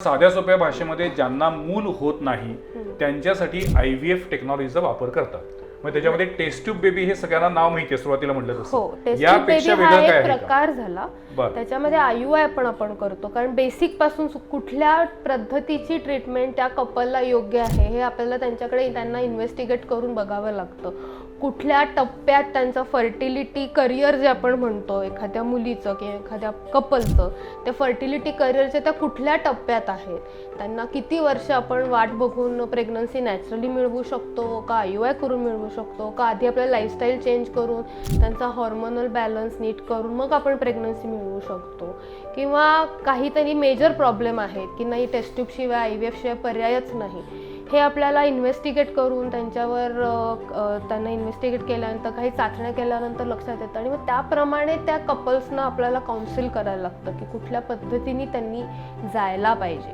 साध्या सोप्या भाषेमध्ये ज्यांना मूल होत नाही त्यांच्यासाठी IVF टेक्नॉलॉजीचा वापर करतात. मग त्याच्यामध्ये टेस्ट ट्यूब बेबी हे सगळ्यांना नाव माहिती आहे, सुरुवातीला म्हटलं तसं. हो, टेस्ट ट्यूब यापेक्षा बेबी हा वेगळं काय एक आहे का? प्रकार झाला. बरं. त्याच्यामध्ये IUI आपण करतो, कारण बेसिक पासून कुठल्या पद्धतीची ट्रीटमेंट त्या कपलला योग्य आहे हे आपल्याला त्यांना इन्व्हेस्टिगेट करून बघावं लागतं. कुठल्या टप्प्यात त्यांचं फर्टिलिटी करिअर जे आपण म्हणतो एखाद्या मुलीचं किंवा एखाद्या कपलचं, त्या फर्टिलिटी करिअरच्या त्या कुठल्या टप्प्यात आहेत, त्यांना किती वर्ष आपण वाट बघून प्रेग्नन्सी नॅचरली मिळवू शकतो का, IUI करून मिळवू शकतो का, आधी आपल्याला लाईफस्टाईल चेंज करून त्यांचा हॉर्मोनल बॅलन्स नीट करून मग आपण प्रेग्नन्सी मिळवू शकतो, किंवा काहीतरी मेजर प्रॉब्लेम आहेत की नाही टेस्ट ट्यूबशिवाय IVF शिवाय पर्यायच नाही, हे आपल्याला इन्व्हेस्टिगेट करून त्यांना इन्व्हेस्टिगेट केल्यानंतर काही चाचण्या केल्यानंतर लक्षात येतं आणि मग त्याप्रमाणे त्या कपल्सना आपल्याला काउन्सिल करायला लागतं की कुठल्या पद्धतीने त्यांनी जायला पाहिजे.